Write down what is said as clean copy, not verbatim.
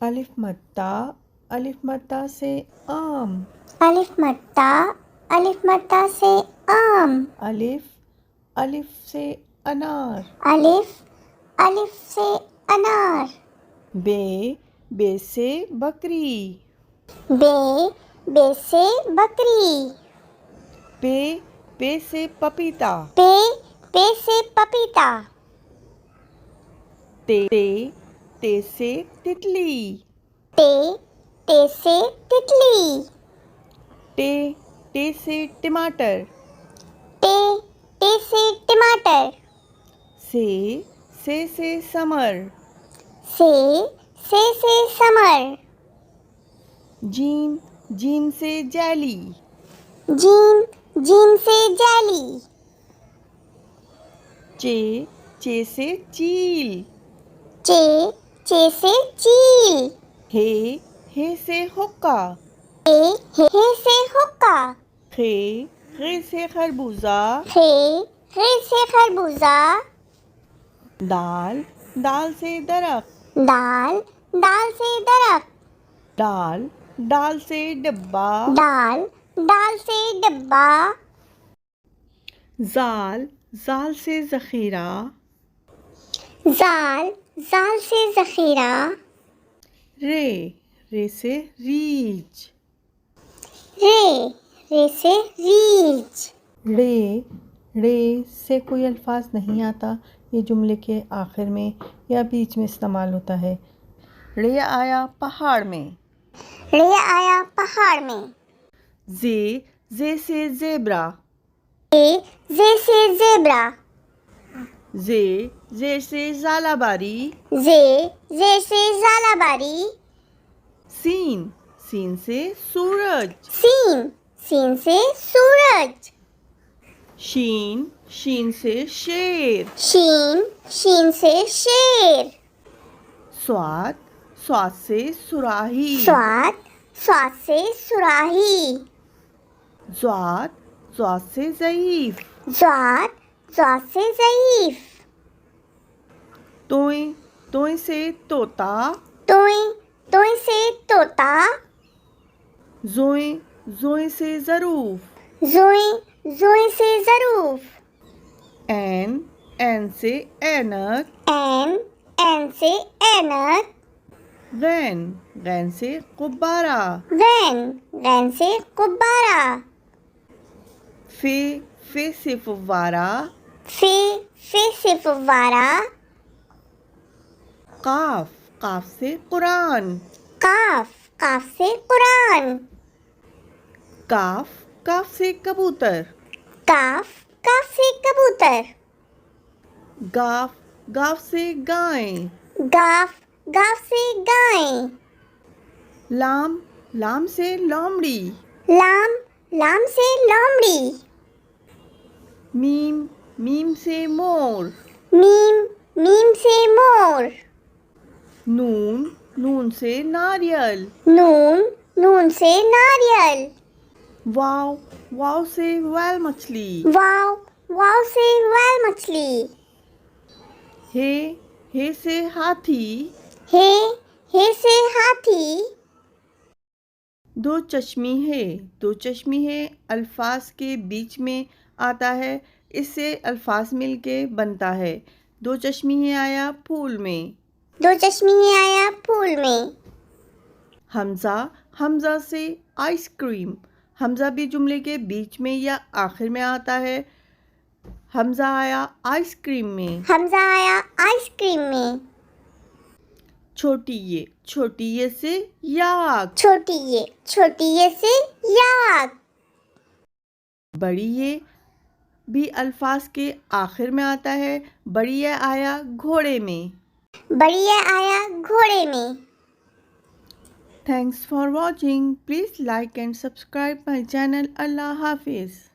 अलिफ मत्ता से आम। अलिफ मत्ता से आम। अलिफ से अनार। अलिफ से अनार। बे से बकरी। बे से बकरी। पे से पपीता। पे से पपीता। ते से तितली। ते से तितली। टे से टमाटर। ते से टमाटर। से समर। से समर। जीम से जाली। जीम से जाली। चे से चील। चे से चील। हे से हुक्का। हे से हुक्का। खे से खरबूजा। खे से खरबूजा। दाल से दरख्त। दाल से दरख्त। दाल से डब्बा। दाल से डब्बा। जाल से ज़ख़ीरा। जाल से ज़ख़ीरा। रे से रीछ। रे से रीछ। रे से कोई अल्फाज नहीं आता, ये जुमले के आखिर में या बीच में इस्तेमाल होता है। रे आया पहाड़ में। जे से ज़ेब्रा। जे से ज़ेब्रा। जे से ज़ालाबारी। जे से ज़ालाबारी। सीन से सूरज। सीन से सूरज। शीन से शेर। शीन से शेर। स्वाद से सुराही। स्वाद से सुराही। ज़्वाद से ज़ईफ। ज़्वाद से ज़ईफ। तोय से तोता। तोय से तोता। जोए से ज़रूफ। जोए से ज़रूफ। एन से ऐनक। एन से ऐनक। गैन से गुब्बारा। गैन से गुब्बारा। फे से फव्वारा। फे से फव्वारा। काफ से कुरान। काफ से कुरान। काफ से कबूतर। काफ से कबूतर। गाफ से गाय। गाफ से गाय। लाम से लोमड़ी। लाम से लोमड़ी। मीम से मोर। मीम से मोर। नून से नारियल। नून से नारियल। वाव से व्हेल मछली। वाव से व्हेल मछली। हे से हाथी। हे से हाथी। दो चश्मी है अल्फाज के बीच में आता है, इससे अल्फाज मिलके बनता है। दो चश्मी है आया फूल में। हमजा से आइसक्रीम। हमजा भी जुमले के बीच में या आखिर में आता है। हमजा आया आइसक्रीम में। छोटी ये से याक। छोटी ये से याक। बड़ी ये भी अल्फाज के आखिर में आता है। बड़ी ये आया घोड़े में। Thanks for watching. Please like and subscribe my channel. Allah Hafiz.